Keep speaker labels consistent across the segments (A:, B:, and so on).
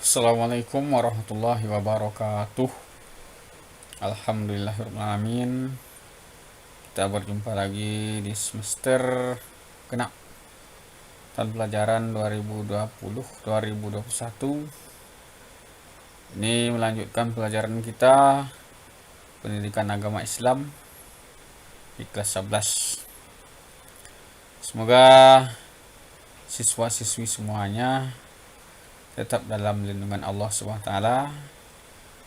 A: Assalamualaikum warahmatullahi wabarakatuh. Alhamdulillahirrahmanirrahim. Kita berjumpa lagi di semester genap tahun pelajaran 2020-2021. Ini melanjutkan pelajaran kita pendidikan agama Islam di kelas 11. Semoga siswa-siswi semuanya tetap dalam lindungan Allah SWT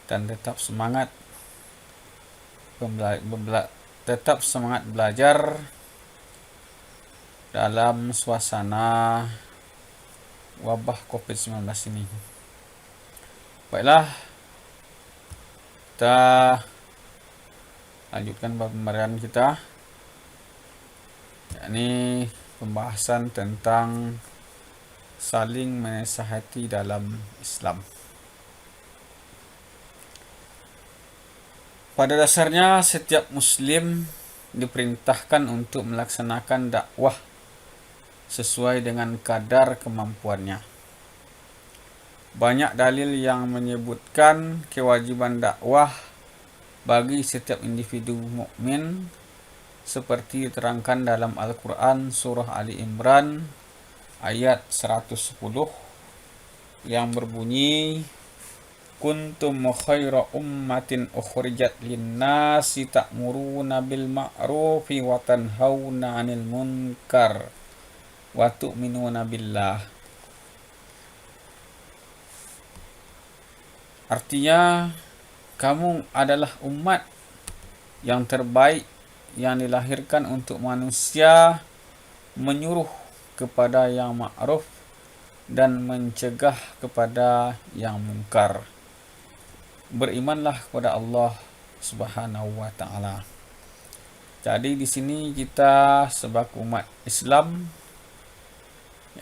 A: dan tetap semangat belajar dalam suasana wabah COVID-19 ini. Baiklah, kita lanjutkan pembelajaran kita, yakni pembahasan tentang saling menasihati dalam Islam. Pada dasarnya setiap muslim diperintahkan untuk melaksanakan dakwah sesuai dengan kadar kemampuannya. Banyak dalil yang menyebutkan kewajiban dakwah bagi setiap individu mukmin, seperti diterangkan dalam Al-Quran surah Ali Imran ayat 110 yang berbunyi, kuntum khaira ummatin ukhrijat linnasi ta'muruna bil ma'rufi wa tanhauna 'anil munkar wa tu'minuna billah. Artinya, kamu adalah umat yang terbaik yang dilahirkan untuk manusia, menyuruh kepada yang ma'ruf dan mencegah kepada yang munkar. Berimanlah kepada Allah Subhanahu wa taala. Jadi di sini kita sebagai umat Islam,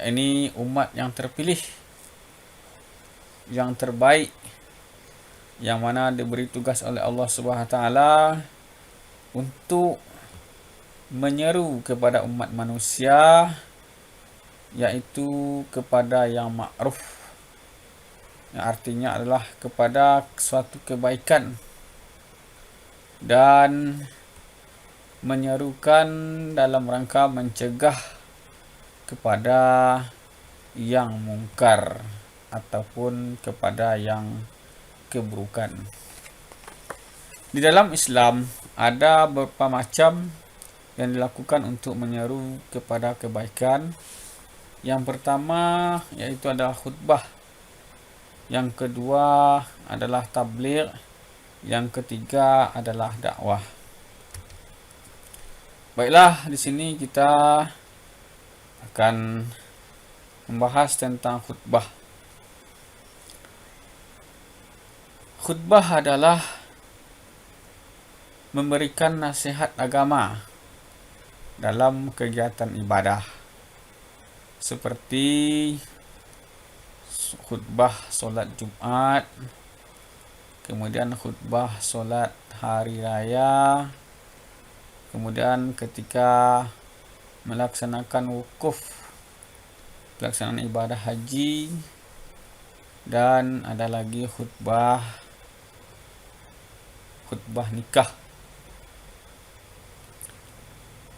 A: ini umat yang terpilih, yang terbaik, yang mana diberi tugas oleh Allah Subhanahu wa taala untuk menyeru kepada umat manusia, yaitu kepada yang ma'ruf, yang artinya adalah kepada suatu kebaikan, dan menyerukan dalam rangka mencegah kepada yang mungkar ataupun kepada yang keburukan. Di dalam Islam ada beberapa macam yang dilakukan untuk menyeru kepada kebaikan. Yang pertama yaitu adalah khutbah. Yang kedua adalah tabligh. Yang ketiga adalah dakwah. Baiklah, di sini kita akan membahas tentang khutbah. Khutbah adalah memberikan nasihat agama dalam kegiatan ibadah, seperti khutbah solat Jumat, kemudian khutbah solat hari raya, kemudian ketika melaksanakan wukuf, pelaksanaan ibadah haji, dan ada lagi khutbah nikah.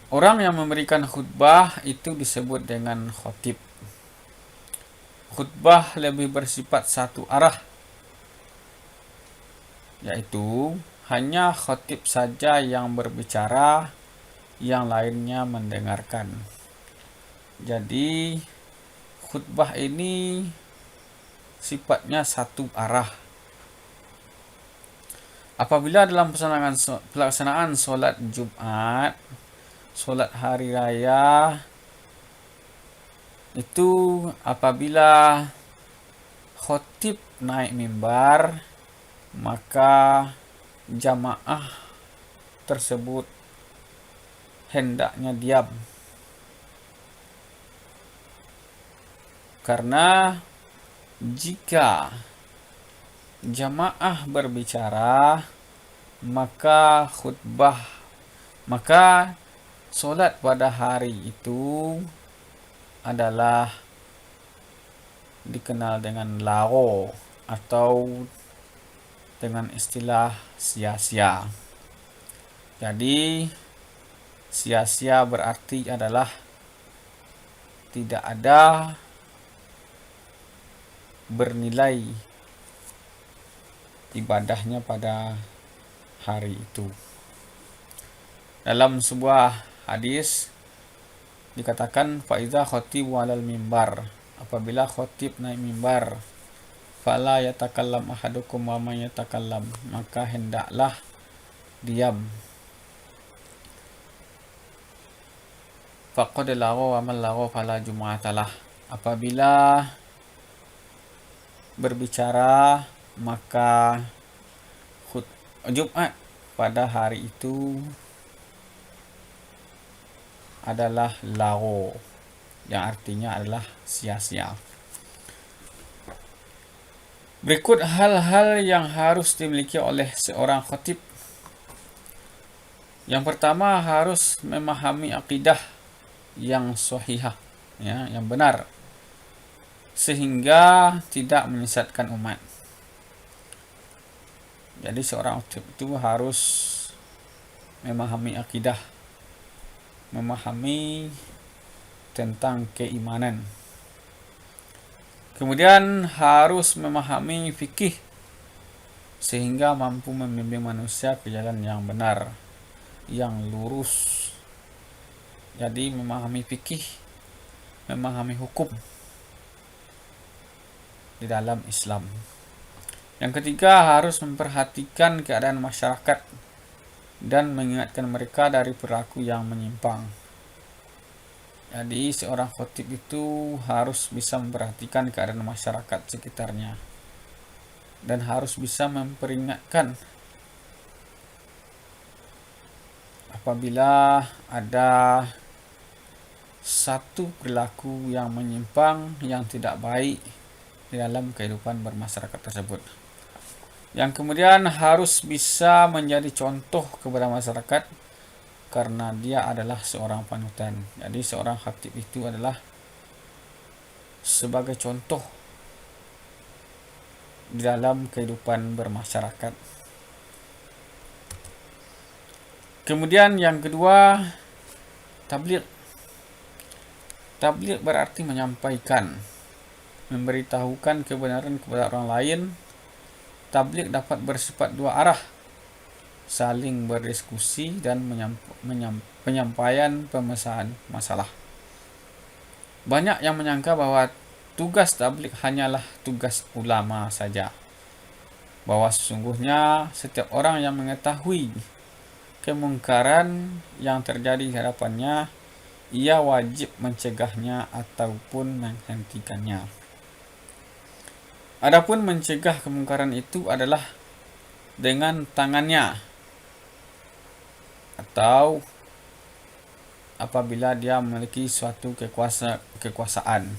A: Orang yang memberikan khutbah itu disebut dengan khatib. Khutbah lebih bersifat satu arah, yaitu hanya khatib saja yang berbicara, yang lainnya mendengarkan. Jadi khutbah ini sifatnya satu arah. Apabila dalam pelaksanaan solat Jumat, solat hari raya, itu apabila khatib naik mimbar, maka jamaah tersebut hendaknya diam, karena jika jamaah berbicara, maka solat pada hari itu adalah dikenal dengan lagho atau dengan istilah sia-sia. Jadi sia-sia berarti adalah tidak ada bernilai ibadahnya pada hari itu. Dalam sebuah hadis dikatakan faiza khatibu alal mimbar, apabila khatib naik mimbar, fala yatakallam ahadukum wa man yatakallam, maka hendaklah diam. Faqad lagha wa man lagha fala jumu'atalah, apabila berbicara maka Jumat pada hari itu adalah lagho, yang artinya adalah sia-sia. Berikut hal-hal yang harus dimiliki oleh seorang khatib. Yang pertama, harus memahami akidah yang sahihah, yang benar, sehingga tidak menyesatkan umat. Jadi seorang khatib itu harus memahami akidah, memahami tentang keimanan. Kemudian harus memahami fikih sehingga mampu membimbing manusia ke jalan yang benar, yang lurus. Jadi memahami fikih, memahami hukum di dalam Islam. Yang ketiga, harus memperhatikan keadaan masyarakat dan mengingatkan mereka dari perilaku yang menyimpang. Jadi seorang khatib itu harus bisa memperhatikan keadaan masyarakat sekitarnya dan harus bisa memperingatkan apabila ada satu perilaku yang menyimpang, yang tidak baik di dalam kehidupan bermasyarakat tersebut. Yang kemudian harus bisa menjadi contoh kepada masyarakat karena dia adalah seorang panutan. Jadi seorang khatib itu adalah sebagai contoh di dalam kehidupan bermasyarakat. Kemudian yang kedua, tabligh. Tabligh berarti menyampaikan, memberitahukan kebenaran kepada orang lain. Tabligh dapat bersifat dua arah, saling berdiskusi dan penyampaian pemesan masalah. Banyak yang menyangka bahwa tugas tabligh hanyalah tugas ulama saja, bahwa sesungguhnya setiap orang yang mengetahui kemungkaran yang terjadi di hadapannya, ia wajib mencegahnya ataupun menghentikannya. Adapun mencegah kemungkaran itu adalah dengan tangannya, atau apabila dia memiliki suatu kekuasaan.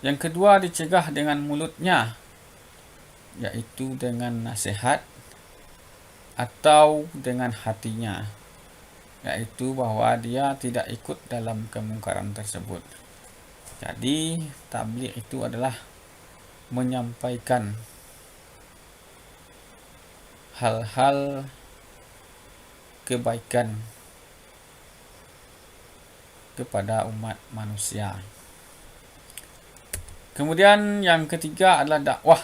A: Yang kedua, dicegah dengan mulutnya, yaitu dengan nasihat, atau dengan hatinya, yaitu bahwa dia tidak ikut dalam kemungkaran tersebut. Jadi tabligh itu adalah menyampaikan hal-hal kebaikan kepada umat manusia. Kemudian yang ketiga adalah dakwah.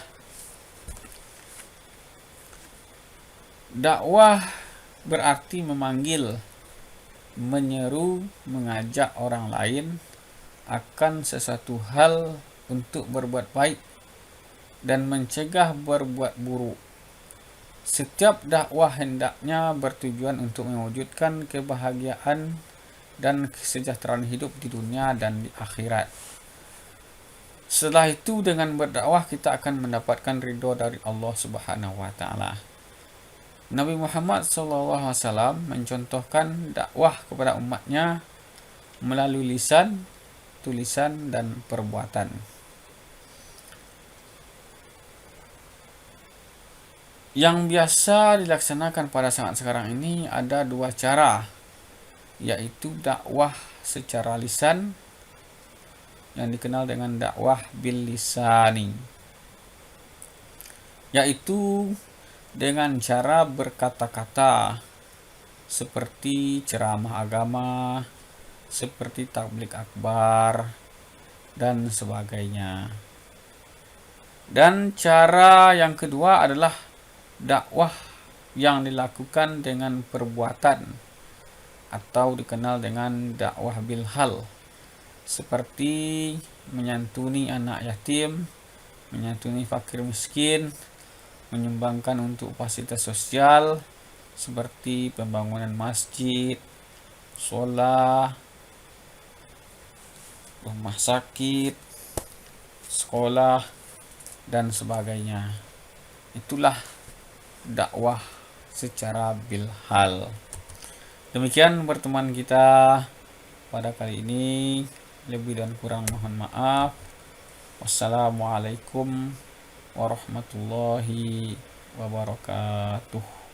A: Dakwah berarti memanggil, menyeru, mengajak orang lain akan sesuatu hal untuk berbuat baik dan mencegah berbuat buruk. Setiap dakwah hendaknya bertujuan untuk mewujudkan kebahagiaan dan kesejahteraan hidup di dunia dan di akhirat. Setelah itu dengan berdakwah kita akan mendapatkan ridho dari Allah Subhanahu wa taala. Nabi Muhammad SAW mencontohkan dakwah kepada umatnya melalui lisan, tulisan, dan perbuatan. Yang biasa dilaksanakan pada saat sekarang ini ada dua cara, yaitu dakwah secara lisan yang dikenal dengan dakwah bil lisani. yaitu dengan cara berkata-kata seperti ceramah agama, seperti tabligh akbar, dan sebagainya. Dan cara yang kedua adalah dakwah yang dilakukan dengan perbuatan atau dikenal dengan dakwah bilhal, seperti menyantuni anak yatim, menyantuni fakir miskin, menyumbangkan untuk fasilitas sosial seperti pembangunan masjid, sholat, rumah sakit, sekolah, dan sebagainya. Itulah dakwah secara bilhal. Demikian pertemuan kita pada kali ini. Lebih dan kurang mohon maaf. Wassalamualaikum warahmatullahi wabarakatuh.